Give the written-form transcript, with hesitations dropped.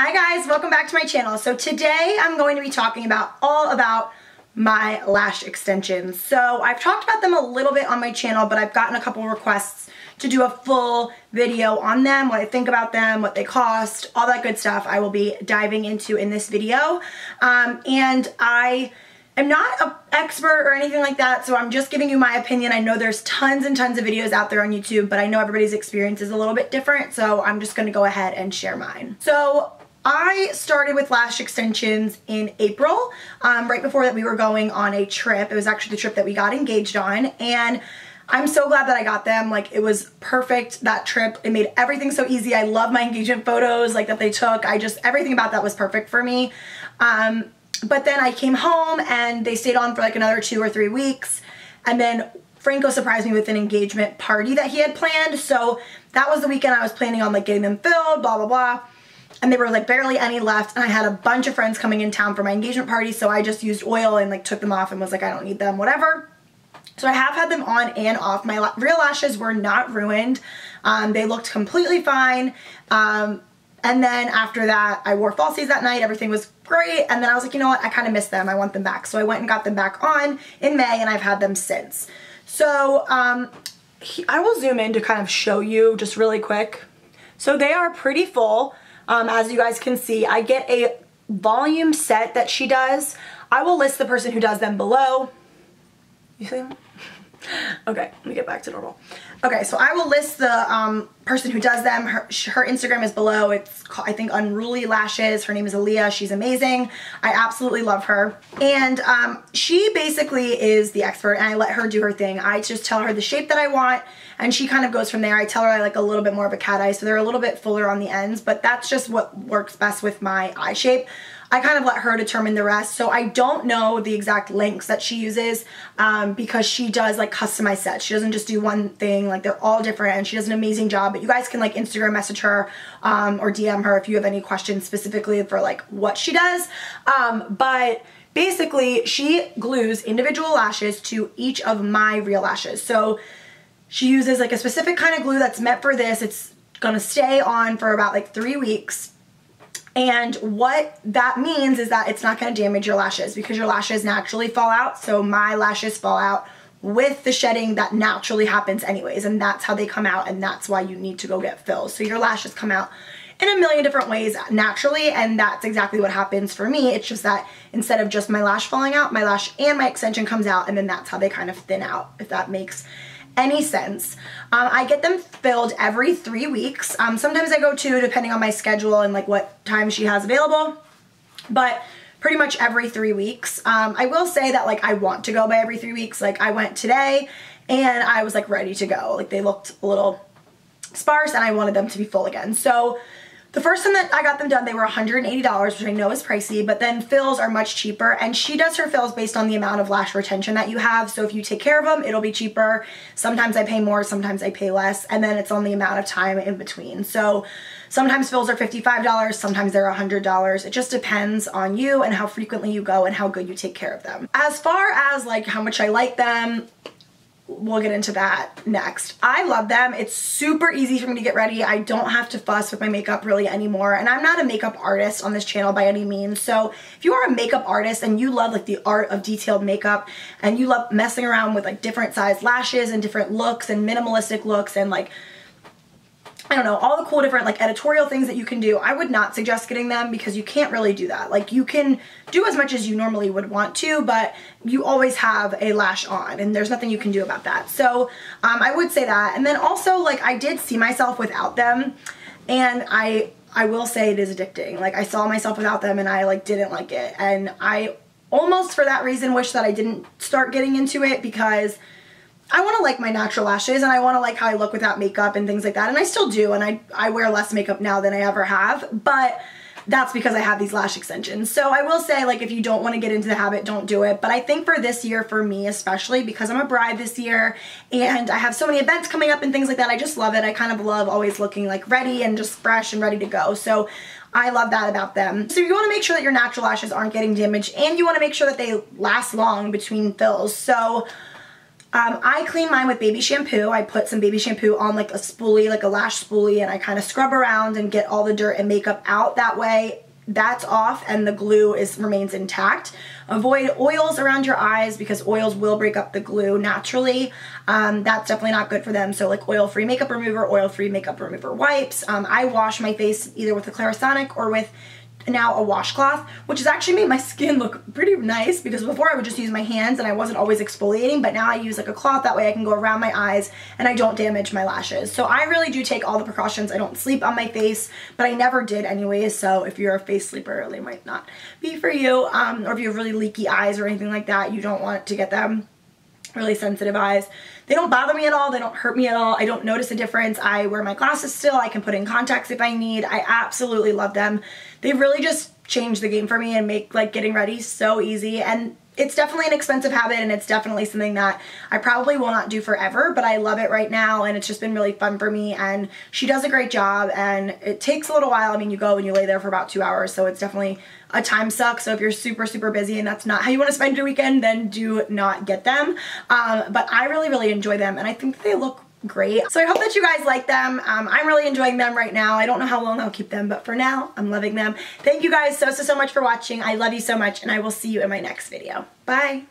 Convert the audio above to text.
Hi guys, welcome back to my channel. So today I'm going to be talking all about my lash extensions. So I've talked about them a little bit on my channel, but I've gotten a couple requests to do a full video on them, what I think about them, what they cost, all that good stuff I will be diving into in this video. And I am not an expert or anything like that, so I'm just giving you my opinion. I know there's tons and tons of videos out there on YouTube, but I know everybody's experience is a little bit different, so I'm just going to go ahead and share mine. So I started with lash extensions in April, right before that we were going on a trip. It was actually the trip that we got engaged on, and I'm so glad that I got them. Like, it was perfect, that trip. It made everything so easy. I love my engagement photos, like, that they took. Everything about that was perfect for me. But then I came home and they stayed on for like another 2 or 3 weeks, and then Franco surprised me with an engagement party that he had planned. So that was the weekend I was planning on like getting them filled, blah, blah, blah. And there were like barely any left, and I had a bunch of friends coming in town for my engagement party, so I just used oil and like took them off and was like, I don't need them, whatever. So I have had them on and off. My real lashes were not ruined. They looked completely fine. And then after that, I wore falsies that night. Everything was great. And then I was like, you know what? I kind of miss them. I want them back. So I went and got them back on in May, and I've had them since. So I will zoom in to kind of show you just really quick. So they are pretty full. As you guys can see, I get a volume set that she does. I will list the person who does them below. You see them? Okay, let me get back to normal. Okay, so I will list the person who does them. Her Instagram is below. It's called, I think, Unruly Lashes. Her name is Aaliyah. She's amazing. I absolutely love her. And she basically is the expert, and I let her do her thing. I just tell her the shape that I want, and she kind of goes from there. I tell her I like a little bit more of a cat eye, so they're a little bit fuller on the ends, but that's just what works best with my eye shape. I kind of let her determine the rest, so I don't know the exact lengths that she uses because she does like customized sets. She doesn't just do one thing, like they're all different, and she does an amazing job. But you guys can like Instagram message her or DM her if you have any questions specifically for like what she does. But basically she glues individual lashes to each of my real lashes. So she uses like a specific kind of glue that's meant for this. It's gonna stay on for about like 3 weeks. And what that means is that it's not going to damage your lashes because your lashes naturally fall out. So my lashes fall out with the shedding that naturally happens anyways, and that's how they come out, and that's why you need to go get fills. So your lashes come out in a million different ways naturally, and that's exactly what happens for me. It's just that instead of just my lash falling out, my lash and my extension comes out, and then that's how they kind of thin out, if that makes any sense. I get them filled every 3 weeks. Sometimes I go 2 depending on my schedule and like what time she has available, but pretty much every 3 weeks. I will say that like I want to go by every 3 weeks. Like I went today and I was like ready to go. Like they looked a little sparse and I wanted them to be full again. So the first time that I got them done, they were $180, which I know is pricey, but then fills are much cheaper, and she does her fills based on the amount of lash retention that you have. So if you take care of them, it'll be cheaper. Sometimes I pay more, sometimes I pay less, and then it's on the amount of time in between. So sometimes fills are $55, sometimes they're $100. It just depends on you and how frequently you go and how good you take care of them. As far as like how much I like them, we'll get into that next. I love them. It's super easy for me to get ready. I don't have to fuss with my makeup really anymore, and I'm not a makeup artist on this channel by any means. So if you are a makeup artist and you love like the art of detailed makeup and you love messing around with like different size lashes and different looks and minimalistic looks and like, I don't know, all the cool different like editorial things that you can do, I would not suggest getting them because you can't really do that. Like you can do as much as you normally would want to, but you always have a lash on and there's nothing you can do about that. So I would say that. And then also like I did see myself without them, and I will say it is addicting. Like I saw myself without them and I like didn't like it, and I almost for that reason wish that I didn't start getting into it because I want to like my natural lashes and I want to like how I look without makeup and things like that, and I still do, and I wear less makeup now than I ever have, but that's because I have these lash extensions. So I will say, like, if you don't want to get into the habit, don't do it. But I think for this year, for me especially, because I'm a bride this year and I have so many events coming up and things like that, I just love it. I kind of love always looking like ready and just fresh and ready to go. So I love that about them. So you want to make sure that your natural lashes aren't getting damaged, and you want to make sure that they last long between fills. So I clean mine with baby shampoo. I put some baby shampoo on like a spoolie, like a lash spoolie, and I kind of scrub around and get all the dirt and makeup out. That way that's off and the glue remains intact. Avoid oils around your eyes because oils will break up the glue naturally. That's definitely not good for them. So like oil-free makeup remover, oil-free makeup remover wipes. I wash my face either with a Clarisonic or with now a washcloth, which has actually made my skin look pretty nice because before I would just use my hands and I wasn't always exfoliating, but now I use like a cloth. That way I can go around my eyes and I don't damage my lashes. So I really do take all the precautions. I don't sleep on my face, but I never did anyways. So if you're a face sleeper, they might not be for you. Or if you have really leaky eyes or anything like that, you don't want to get them. Really sensitive eyes. They don't bother me at all. They don't hurt me at all. I don't notice a difference. I wear my glasses still. I can put in contacts if I need. I absolutely love them. They really just changed the game for me and make like getting ready so easy. And it's definitely an expensive habit and it's definitely something that I probably will not do forever, but I love it right now and it's just been really fun for me, and she does a great job and it takes a little while. I mean, you go and you lay there for about 2 hours, so it's definitely a time suck. So if you're super, super busy and that's not how you want to spend your weekend, then do not get them. But I really, really enjoy them and I think they look great. So I hope that you guys like them. I'm really enjoying them right now. I don't know how long I'll keep them, but for now, I'm loving them. Thank you guys so much for watching. I love you so much, and I will see you in my next video. Bye.